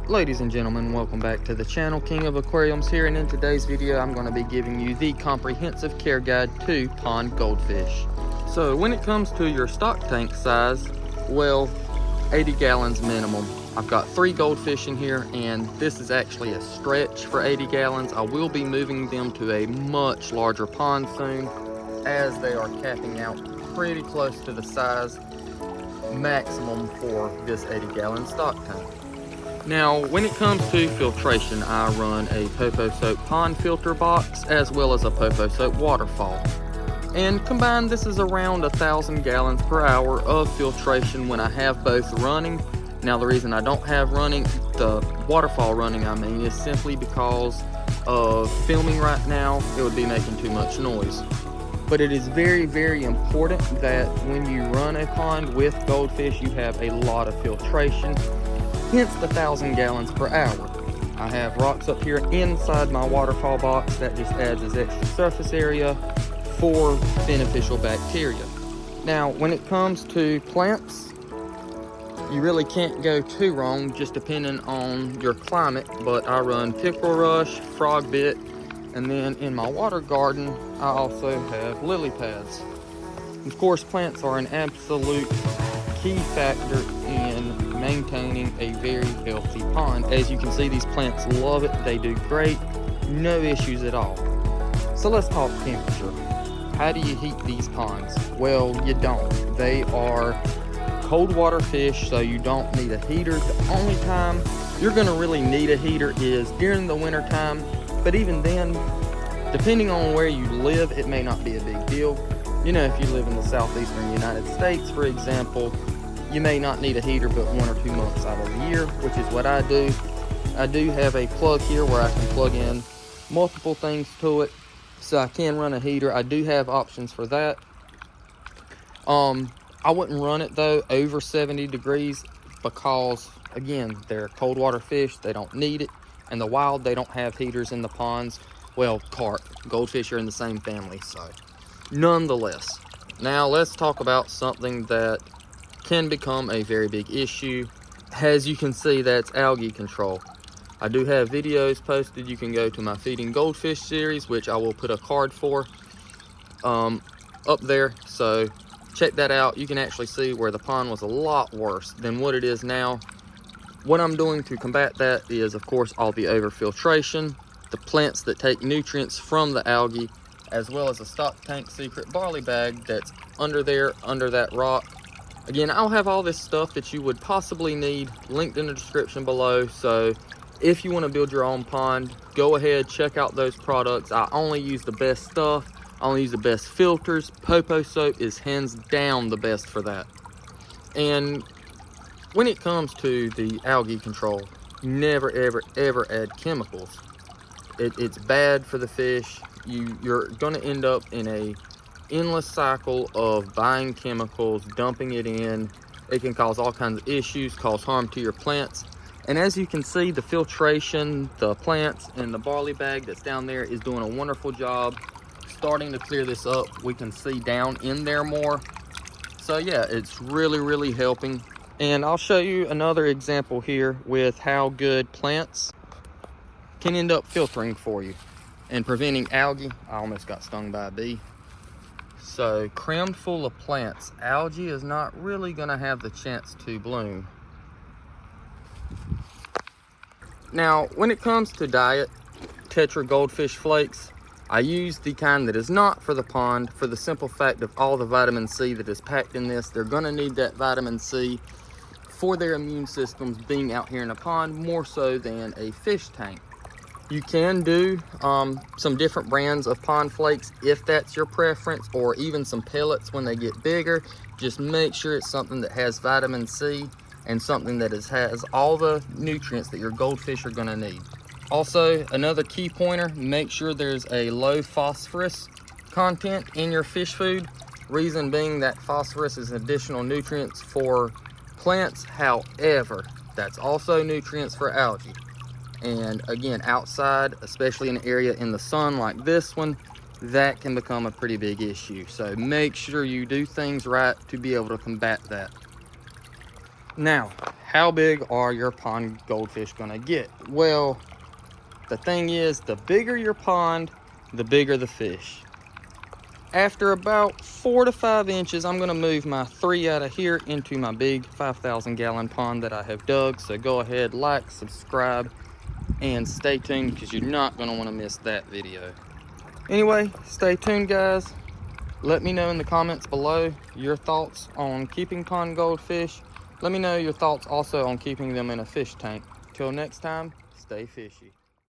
Ladies and gentlemen, welcome back to the channel. King of Aquariums here, and in today's video I'm going to be giving you the comprehensive care guide to pond goldfish. So when it comes to your stock tank size, well, 80 gallons minimum. I've got 3 goldfish in here, and this is actually a stretch for 80 gallons. I will be moving them to a much larger pond soon, as they are capping out pretty close to the size maximum for this 80 gallon stock tank. Now, when it comes to filtration, I run a POPOSOAP pond filter box as well as a POPOSOAP waterfall. And combined, this is around 1,000 gallons per hour of filtration when I have both running. Now, the reason I don't have the waterfall running, is simply because of filming right now. It would be making too much noise. But it is very, very important that when you run a pond with goldfish, you have a lot of filtration. Hence the 1,000 gallons per hour. I have rocks up here inside my waterfall box that just adds as extra surface area for beneficial bacteria. Now, when it comes to plants, you really can't go too wrong just depending on your climate, but I run pickerel rush, frog bit, and then in my water garden, I also have lily pads. Of course, plants are an absolute key factor in maintaining a very healthy pond. As you can see, these plants love it. They do great. No issues at all. So let's talk temperature. How do you heat these ponds? Well, you don't. They are cold water fish, so you don't need a heater. The only time you're going to really need a heater is during the winter time. But even then, depending on where you live, it may not be a big deal. You know, if you live in the southeastern United States, for example, you may not need a heater but 1 or 2 months out of the year, which is what I do. I do have a plug here where I can plug in multiple things to it, so I can run a heater. I do have options for that. I wouldn't run it though over 70 degrees because, again, they're cold water fish. They don't need it. And the wild, they don't have heaters in the ponds. Well, carp, goldfish are in the same family, so nonetheless. Now let's talk about something that can become a very big issue. As you can see, that's algae control. I do have videos posted. You can go to my Feeding Goldfish series, which I will put a card for up there, so check that out. You can actually see where the pond was a lot worse than what it is now. What I'm doing to combat that is, of course, all the overfiltration, the plants that take nutrients from the algae, as well as a stock tank secret barley bag that's under there, under that rock. Again, I'll have all this stuff that you would possibly need linked in the description below. So if you want to build your own pond, go ahead, check out those products. I only use the best stuff. I only use the best filters. POPOSOAP is hands down the best for that. And when it comes to the algae control, never, ever, ever add chemicals. It's bad for the fish. You're going to end up in a endless cycle of buying chemicals, dumping it in. It can cause all kinds of issues, cause harm to your plants. And as you can see, the filtration, the plants, and the barley bag that's down there is doing a wonderful job starting to clear this up. We can see down in there more. So yeah, it's really, really helping. And I'll show you another example here with how good plants can end up filtering for you and preventing algae. I almost got stung by a bee. So crammed full of plants, algae is not really going to have the chance to bloom. Now, when it comes to diet, Tetra goldfish flakes, I use the kind that is not for the pond for the simple fact of all the vitamin C that is packed in this. They're going to need that vitamin C for their immune systems being out here in a pond more so than a fish tank. You can do some different brands of pond flakes if that's your preference, or even some pellets when they get bigger. Just make sure it's something that has vitamin C and something that has all the nutrients that your goldfish are going to need. Also, another key pointer, make sure there's a low phosphorus content in your fish food. Reason being that phosphorus is additional nutrients for plants. However, that's also nutrients for algae. And again, outside, especially in an area in the sun like this one, that can become a pretty big issue. So make sure you do things right to be able to combat that. Now, how big are your pond goldfish gonna get? Well, the thing is, the bigger your pond, the bigger the fish. After about 4 to 5 inches, I'm gonna move my 3 out of here into my big 5,000 gallon pond that I have dug. So go ahead, like, subscribe, and stay tuned because you're not gonna wanna miss that video. Anyway, stay tuned, guys. Let me know in the comments below your thoughts on keeping pond goldfish. Let me know your thoughts also on keeping them in a fish tank. Till next time, stay fishy.